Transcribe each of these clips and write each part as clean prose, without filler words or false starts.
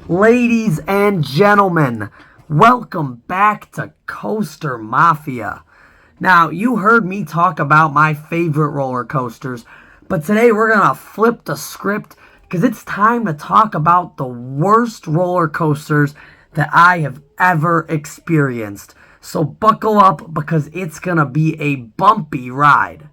Ladies and gentlemen, welcome back to Coaster Mafia. Now, you heard me talk about my favorite roller coasters, but today we're going to flip the script because it's time to talk about the worst roller coasters that I have ever experienced. So buckle up because it's going to be a bumpy ride.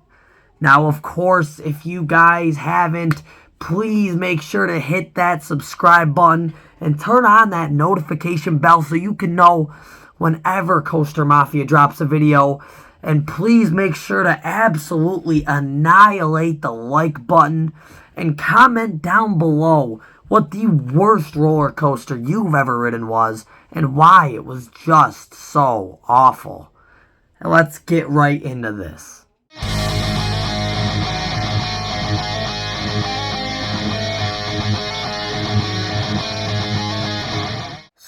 Now, of course, if you guys haven't, please make sure to hit that subscribe button and turn on that notification bell so you can know whenever Coaster Mafia drops a video. And please make sure to absolutely annihilate the like button and comment down below what the worst roller coaster you've ever ridden was and why it was just so awful. And let's get right into this.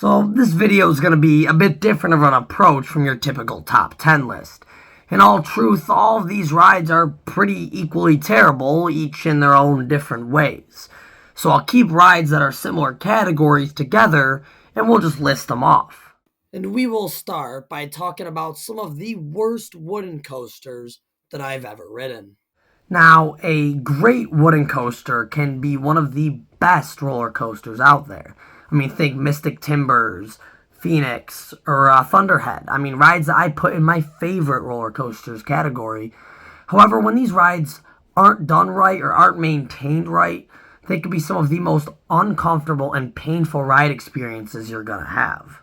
So this video is going to be a bit different of an approach from your typical top 10 list. In all truth, all of these rides are pretty equally terrible, each in their own different ways. So I'll keep rides that are similar categories together, and we'll just list them off. And we will start by talking about some of the worst wooden coasters that I've ever ridden. Now, a great wooden coaster can be one of the best roller coasters out there. I mean, think Mystic Timbers, Phoenix, or Thunderhead. I mean, rides that I put in my favorite roller coasters category. However, when these rides aren't done right or aren't maintained right, they could be some of the most uncomfortable and painful ride experiences you're going to have.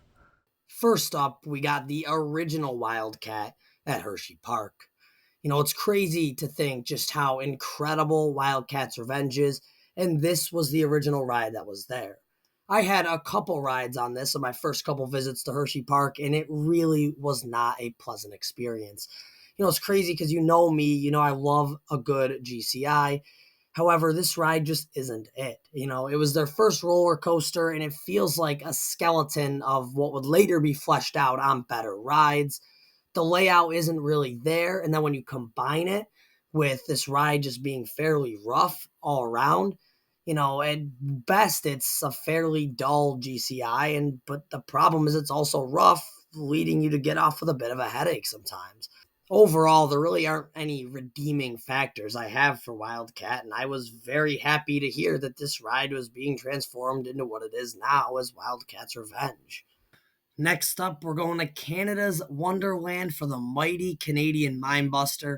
First up, we got the original Wildcat at Hershey Park. You know, it's crazy to think just how incredible Wildcat's Revenge is, and this was the original ride that was there. I had a couple rides on this on my first couple visits to Hershey Park, and it really was not a pleasant experience. You know, it's crazy because you know me, you know I love a good GCI. However, this ride just isn't it. You know, it was their first roller coaster, and it feels like a skeleton of what would later be fleshed out on better rides. The layout isn't really there, and then when you combine it with this ride just being fairly rough all around, you know, at best it's a fairly dull GCI, but the problem is it's also rough, leading you to get off with a bit of a headache sometimes. Overall, there really aren't any redeeming factors I have for Wildcat, and I was very happy to hear that this ride was being transformed into what it is now as Wildcat's Revenge. Next up, we're going to Canada's Wonderland for the mighty Canadian Mindbuster.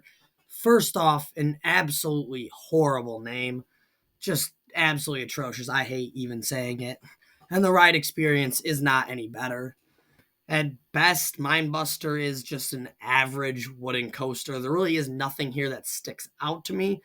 First off, an absolutely horrible name. Just absolutely atrocious. I hate even saying it. And the ride experience is not any better. At best, Mindbuster is just an average wooden coaster. There really is nothing here that sticks out to me.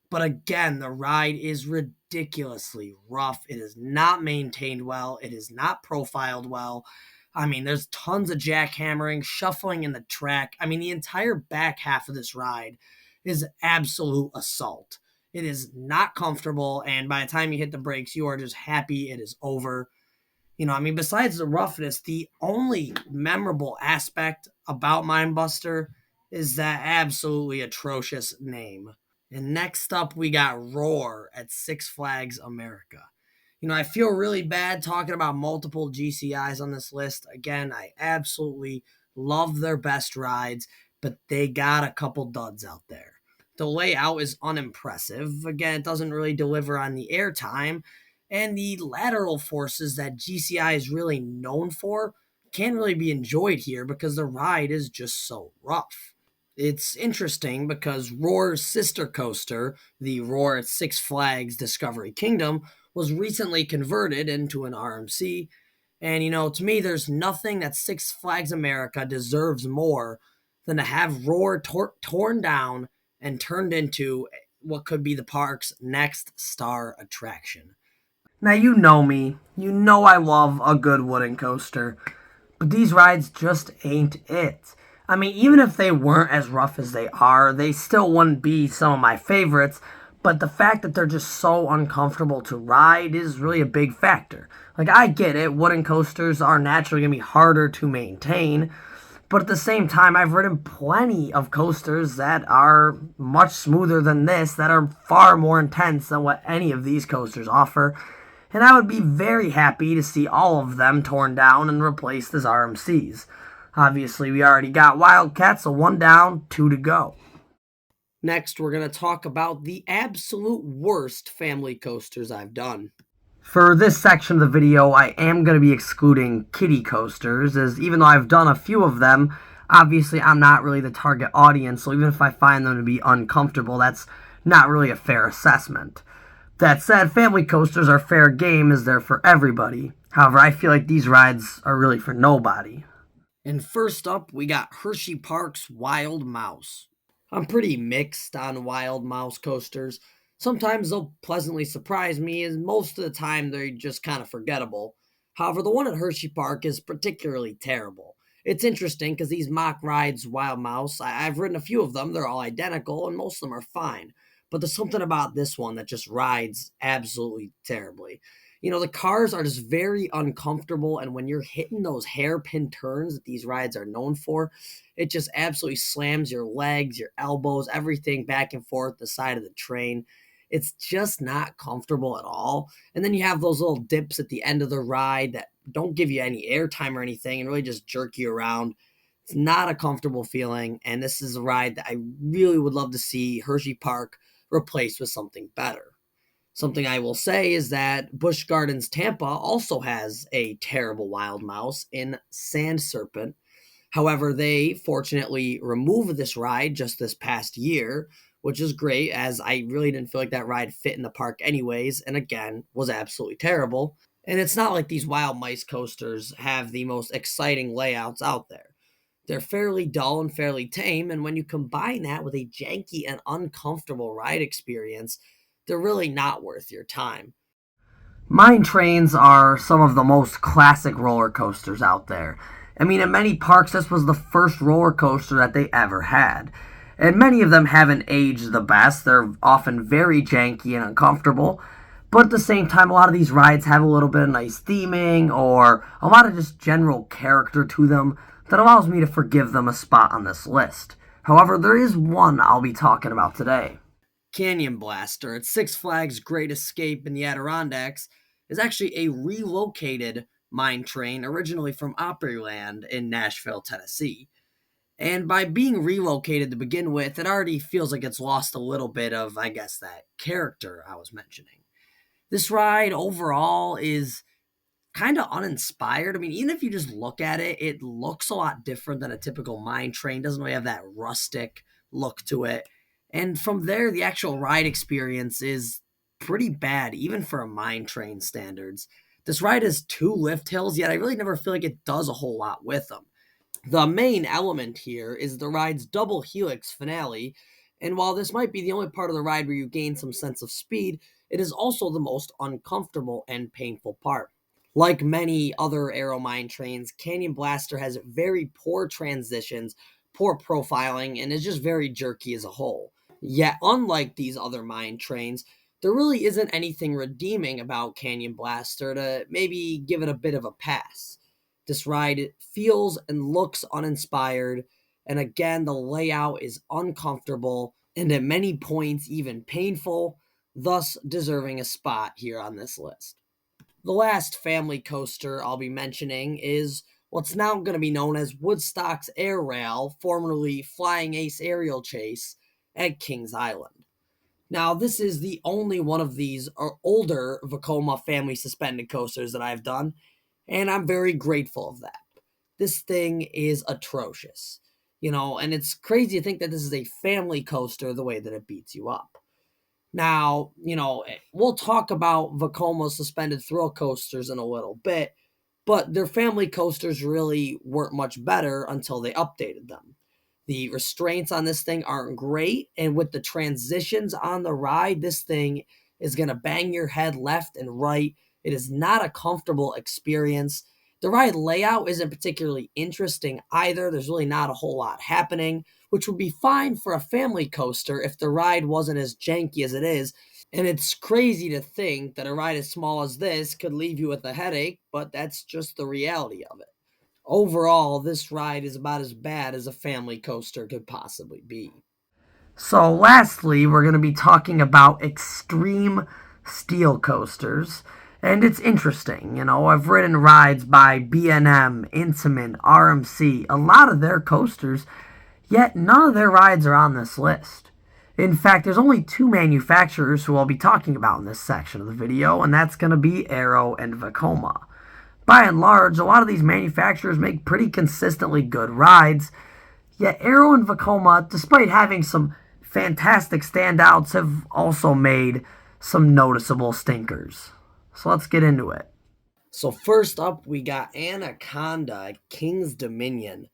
But again, the ride is ridiculously rough. It is not maintained well. It is not profiled well. I mean, there's tons of jackhammering, shuffling in the track. I mean, the entire back half of this ride is absolute assault. It is not comfortable, and by the time you hit the brakes, you are just happy it is over. You know, I mean, besides the roughness, the only memorable aspect about Mindbuster is that absolutely atrocious name. And next up, we got Roar at Six Flags America. You know, I feel really bad talking about multiple GCIs on this list. Again, I absolutely love their best rides, but they got a couple duds out there. The layout is unimpressive. Again, it doesn't really deliver on the airtime, and the lateral forces that GCI is really known for can't really be enjoyed here because the ride is just so rough. It's interesting because Roar's sister coaster, the Roar at Six Flags Discovery Kingdom, was recently converted into an RMC. And, you know, to me, there's nothing that Six Flags America deserves more than to have Roar torn down and turned into what could be the park's next star attraction. Now, you know me. You know I love a good wooden coaster. But these rides just ain't it. I mean, even if they weren't as rough as they are, they still wouldn't be some of my favorites. But the fact that they're just so uncomfortable to ride is really a big factor. Like, I get it. Wooden coasters are naturally going to be harder to maintain. But at the same time, I've ridden plenty of coasters that are much smoother than this, that are far more intense than what any of these coasters offer. and I would be very happy to see all of them torn down and replaced as RMCs. Obviously, we already got Wildcats, so 1 down, 2 to go. Next, we're going to talk about the absolute worst family coasters I've done. For this section of the video, I am going to be excluding kiddie coasters, as even though I've done a few of them, obviously I'm not really the target audience, so even if I find them to be uncomfortable, that's not really a fair assessment. That said, family coasters are fair game as they're for everybody. However, I feel like these rides are really for nobody. And first up, we got Hershey Park's Wild Mouse. I'm pretty mixed on Wild Mouse coasters. Sometimes they'll pleasantly surprise me, as most of the time they're just kind of forgettable. However, the one at Hershey Park is particularly terrible. It's interesting because these mock rides, Wild Mouse, I've ridden a few of them, they're all identical, and most of them are fine. But there's something about this one that just rides absolutely terribly. You know, the cars are just very uncomfortable, and when you're hitting those hairpin turns that these rides are known for, it just absolutely slams your legs, your elbows, everything back and forth the side of the train. It's just not comfortable at all. And then you have those little dips at the end of the ride that don't give you any airtime or anything and really just jerk you around. It's not a comfortable feeling, and this is a ride that I really would love to see Hershey Park replaced with something better. Something I will say is that Busch Gardens Tampa also has a terrible wild mouse in Sand Serpent. However, they fortunately removed this ride just this past year, which is great as I really didn't feel like that ride fit in the park anyways, and again, was absolutely terrible. And it's not like these wild mice coasters have the most exciting layouts out there. They're fairly dull and fairly tame, and when you combine that with a janky and uncomfortable ride experience, they're really not worth your time. Mine trains are some of the most classic roller coasters out there. I mean, in many parks, this was the first roller coaster that they ever had. And many of them haven't aged the best. They're often very janky and uncomfortable. But at the same time, a lot of these rides have a little bit of nice theming or a lot of just general character to them that allows me to forgive them a spot on this list. However, there is one I'll be talking about today. Canyon Blaster at Six Flags Great Escape in the Adirondacks is actually a relocated mine train originally from Opryland in Nashville, Tennessee. And by being relocated to begin with, it already feels like it's lost a little bit of, I guess, that character I was mentioning. This ride overall is kind of uninspired. I mean, even if you just look at it, it looks a lot different than a typical mine train. It doesn't really have that rustic look to it. And from there, the actual ride experience is pretty bad, even for a mine train standards. This ride has 2 lift hills, yet I really never feel like it does a whole lot with them. The main element here is the ride's double helix finale, and while this might be the only part of the ride where you gain some sense of speed, it is also the most uncomfortable and painful part. Like many other Aero mine trains, Canyon Blaster has very poor transitions, poor profiling, and is just very jerky as a whole. Yet, unlike these other mine trains, there really isn't anything redeeming about Canyon Blaster to maybe give it a bit of a pass. This ride feels and looks uninspired, and again, the layout is uncomfortable and at many points even painful, thus deserving a spot here on this list. The last family coaster I'll be mentioning is what's now going to be known as Woodstock's Air Rail, formerly Flying Ace Aerial Chase, at Kings Island. Now, this is the only one of these older Vekoma family suspended coasters that I've done, and I'm very grateful of that. This thing is atrocious, and it's crazy to think that this is a family coaster the way that it beats you up. Now, we'll talk about Vekoma's suspended thrill coasters in a little bit, but their family coasters really weren't much better until they updated them. The restraints on this thing aren't great, and with the transitions on the ride, this thing is going to bang your head left and right. It is not a comfortable experience. The ride layout isn't particularly interesting either. There's really not a whole lot happening, which would be fine for a family coaster if the ride wasn't as janky as it is. And it's crazy to think that a ride as small as this could leave you with a headache, but that's just the reality of it. Overall, this ride is about as bad as a family coaster could possibly be. So lastly, we're going to be talking about extreme steel coasters. And it's interesting, I've ridden rides by B&M, Intamin, RMC, a lot of their coasters, yet none of their rides are on this list. In fact, there's only two manufacturers who I'll be talking about in this section of the video, and that's going to be Arrow and Vekoma. By and large, a lot of these manufacturers make pretty consistently good rides, yet Arrow and Vekoma, despite having some fantastic standouts, have also made some noticeable stinkers. So let's get into it. So first up, we got Anaconda at King's Dominion.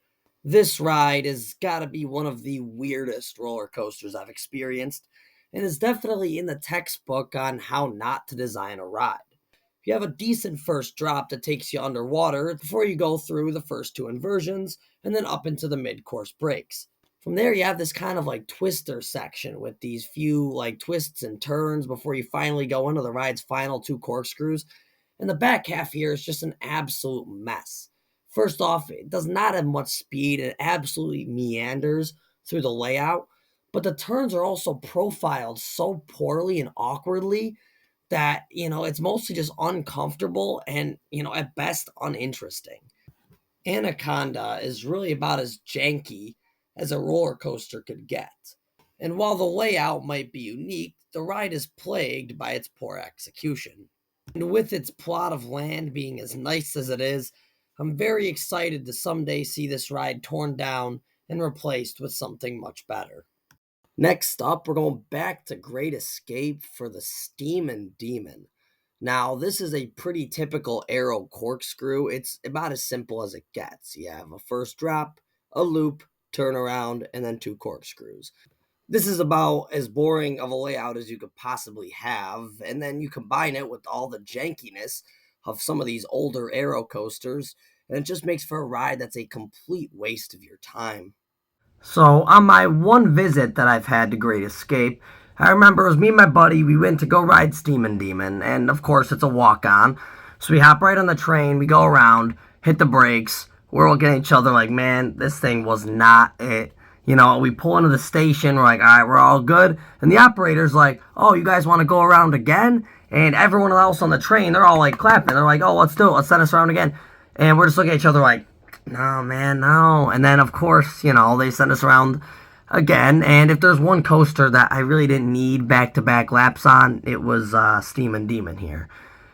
This ride has got to be one of the weirdest roller coasters I've experienced, and is definitely in the textbook on how not to design a ride. You have a decent first drop that takes you underwater before you go through the first two inversions and then up into the mid-course breaks. From there, you have this kind of like twister section with these few like twists and turns before you finally go into the ride's final two corkscrews. And the back half here is just an absolute mess. First off, it does not have much speed. It absolutely meanders through the layout, but the turns are also profiled so poorly and awkwardly that, it's mostly just uncomfortable and, at best uninteresting. Anaconda is really about as janky as a roller coaster could get. And while the layout might be unique, the ride is plagued by its poor execution. And with its plot of land being as nice as it is, I'm very excited to someday see this ride torn down and replaced with something much better. Next up, we're going back to Great Escape for the Steamin' Demon. Now, this is a pretty typical Arrow corkscrew. It's about as simple as it gets. You have a first drop, a loop, turnaround, and then two corkscrews. This is about as boring of a layout as you could possibly have, and then you combine it with all the jankiness of some of these older Arrow coasters, and it just makes for a ride that's a complete waste of your time. So, on my one visit that I've had to Great Escape, I remember it was me and my buddy, we went to go ride Steamin' Demon, and of course it's a walk-on. So we hop right on the train, we go around, hit the brakes, we're looking at each other like, man, this thing was not it. We pull into the station, we're like, all right, we're all good. And the operator's like, oh, you guys want to go around again? And everyone else on the train, they're all like clapping. They're like, oh, let's do it. Let's send us around again. And we're just looking at each other like, no, man, no. And then, of course, they send us around again. And if there's one coaster that I really didn't need back-to-back laps on, it was Steamin' Demon here.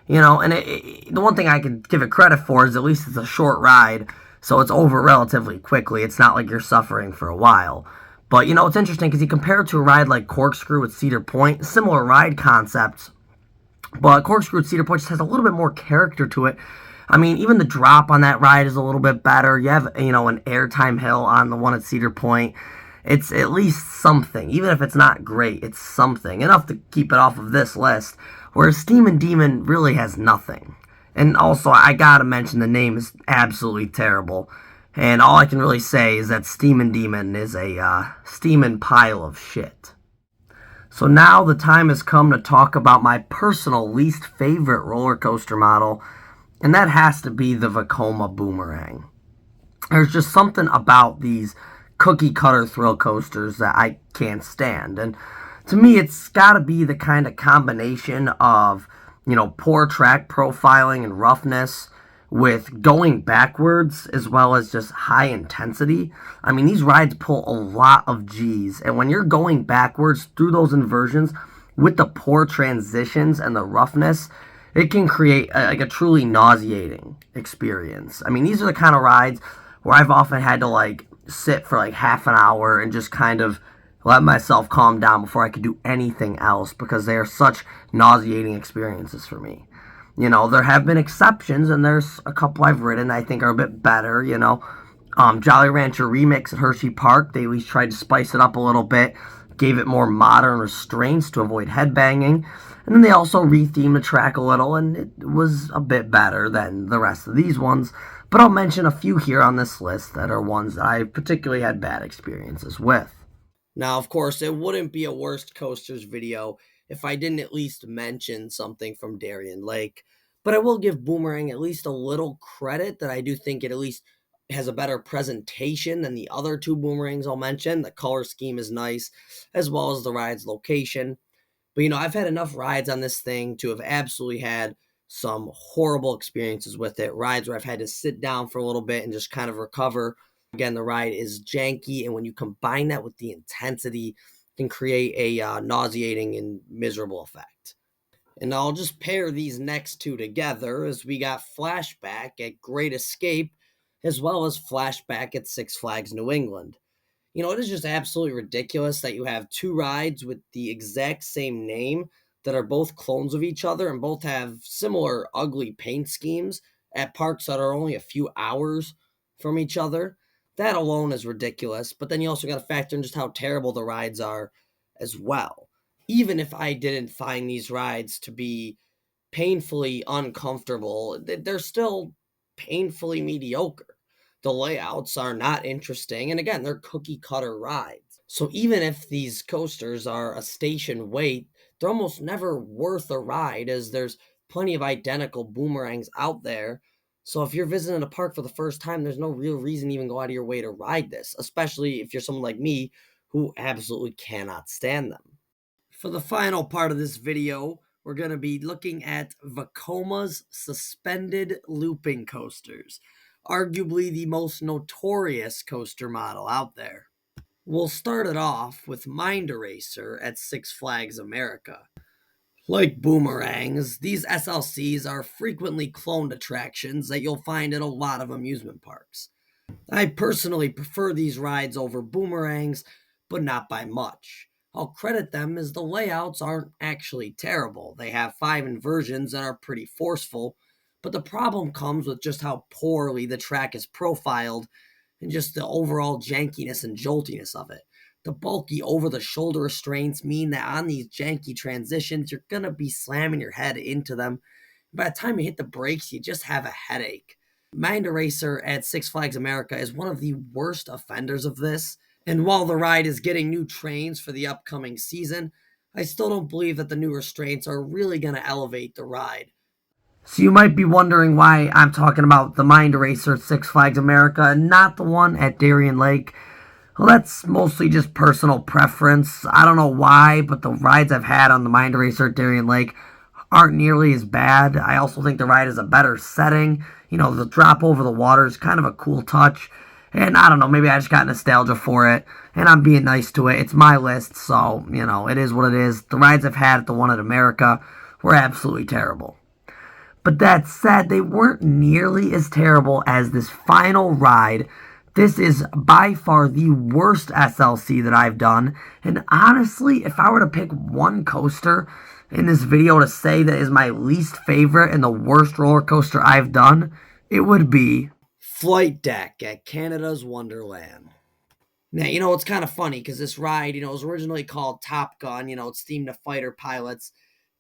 And the one thing I could give it credit for is at least it's a short ride, so it's over relatively quickly. It's not like you're suffering for a while. But, it's interesting because you compare it to a ride like Corkscrew at Cedar Point, similar ride concepts, but Corkscrew at Cedar Point just has a little bit more character to it. I mean, even the drop on that ride is a little bit better. You have, an airtime hill on the one at Cedar Point. It's at least something. Even if it's not great, it's something. Enough to keep it off of this list. Whereas Steamin' Demon really has nothing. And also, I gotta mention the name is absolutely terrible. And all I can really say is that Steamin' Demon is a steamin' pile of shit. So now the time has come to talk about my personal least favorite roller coaster model, and that has to be the Vekoma Boomerang. There's just something about these cookie cutter thrill coasters that I can't stand. And to me, it's got to be the kind of combination of, poor track profiling and roughness with going backwards as well as just high intensity. I mean, these rides pull a lot of G's, and when you're going backwards through those inversions with the poor transitions and the roughness, it can create a truly nauseating experience. I mean, these are the kind of rides where I've often had to sit for half an hour and just kind of let myself calm down before I could do anything else, because they are such nauseating experiences for me. There have been exceptions, and there's a couple I've ridden that I think are a bit better, Jolly Rancher Remix at Hershey Park, they at least tried to spice it up a little bit, gave it more modern restraints to avoid headbanging, and then they also rethemed the track a little, and it was a bit better than the rest of these ones. But I'll mention a few here on this list that are ones that I particularly had bad experiences with. Now, of course, it wouldn't be a worst coasters video if I didn't at least mention something from Darien Lake, but I will give Boomerang at least a little credit that I do think it at least has a better presentation than the other two Boomerangs I'll mention. The color scheme is nice, as well as the ride's location. But, I've had enough rides on this thing to have absolutely had some horrible experiences with it. Rides where I've had to sit down for a little bit and just kind of recover. Again, the ride is janky, and when you combine that with the intensity, it can create a nauseating and miserable effect. And I'll just pair these next two together as we got Flashback at Great Escape as well as Flashback at Six Flags New England. It is just absolutely ridiculous that you have two rides with the exact same name that are both clones of each other and both have similar ugly paint schemes at parks that are only a few hours from each other. That alone is ridiculous, but then you also got to factor in just how terrible the rides are as well. Even if I didn't find these rides to be painfully uncomfortable, they're still painfully mediocre. The layouts are not interesting, and again, they're cookie cutter rides. So even if these coasters are a station wait, they're almost never worth a ride, as there's plenty of identical boomerangs out there. So if you're visiting a park for the first time, there's no real reason to even go out of your way to ride this, especially if you're someone like me who absolutely cannot stand them. For the final part of this video, we're going to be looking at Vekoma's suspended looping coasters, arguably the most notorious coaster model out there. We'll start it off with Mind Eraser at Six Flags America. Like boomerangs, these SLCs are frequently cloned attractions that you'll find at a lot of amusement parks. I personally prefer these rides over boomerangs, but not by much. I'll credit them as the layouts aren't actually terrible. They have 5 inversions and are pretty forceful, but the problem comes with just how poorly the track is profiled and just the overall jankiness and joltiness of it. The bulky over-the-shoulder restraints mean that on these janky transitions, you're going to be slamming your head into them. By the time you hit the brakes, you just have a headache. Mind Eraser at Six Flags America is one of the worst offenders of this. And while the ride is getting new trains for the upcoming season, I still don't believe that the new restraints are really going to elevate the ride. So you might be wondering why I'm talking about the Mind Eraser at Six Flags America and not the one at Darien Lake. Well, that's mostly just personal preference. I don't know why, but the rides I've had on the Mind Eraser at Darien Lake aren't nearly as bad. I also think the ride is a better setting. The drop over the water is kind of a cool touch. And I don't know, maybe I just got nostalgia for it, and I'm being nice to it. It's my list, so, it is what it is. The rides I've had at the one at America were absolutely terrible. But that said, they weren't nearly as terrible as this final ride. This is by far the worst SLC that I've done, and honestly, if I were to pick one coaster in this video to say that is my least favorite and the worst roller coaster I've done, it would be Flight Deck at Canada's Wonderland. Now, it's kind of funny because this ride, was originally called Top Gun. It's themed to fighter pilots.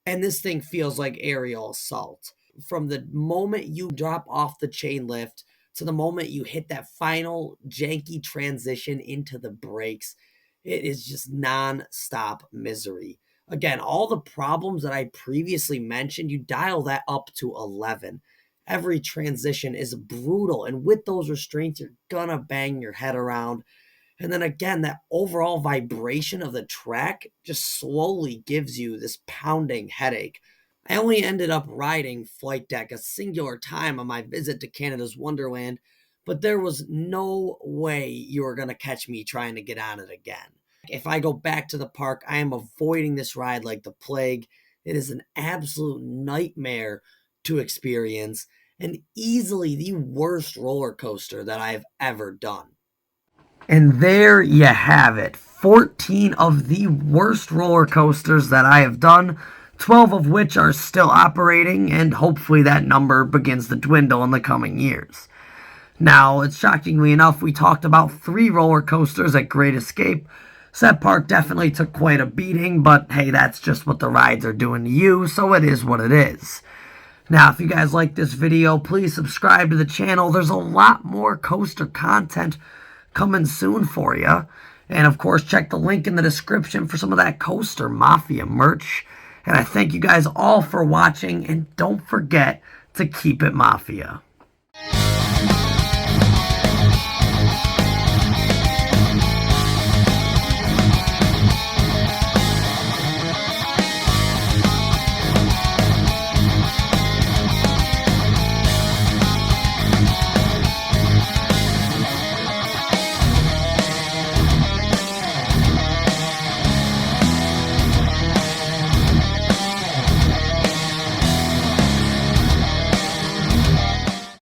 And this thing feels like aerial assault. From the moment you drop off the chain lift to the moment you hit that final janky transition into the brakes, it is just non-stop misery. Again, all the problems that I previously mentioned, you dial that up to 11. Every transition is brutal, and with those restraints, you're gonna bang your head around. And then again, that overall vibration of the track just slowly gives you this pounding headache. I only ended up riding Flight Deck a singular time on my visit to Canada's Wonderland, but there was no way you were gonna catch me trying to get on it again. If I go back to the park, I am avoiding this ride like the plague. It is an absolute nightmare to experience, and easily the worst roller coaster that I've ever done. And there you have it. 14 of the worst roller coasters that I have done, 12 of which are still operating, and hopefully that number begins to dwindle in the coming years. Now, it's shockingly enough, we talked about 3 roller coasters at Great Escape. So that park definitely took quite a beating, but hey, that's just what the rides are doing to you, so it is what it is. Now, if you guys like this video, please subscribe to the channel. There's a lot more coaster content coming soon for you. And of course, check the link in the description for some of that Coaster Mafia merch. And I thank you guys all for watching, and don't forget to keep it Mafia.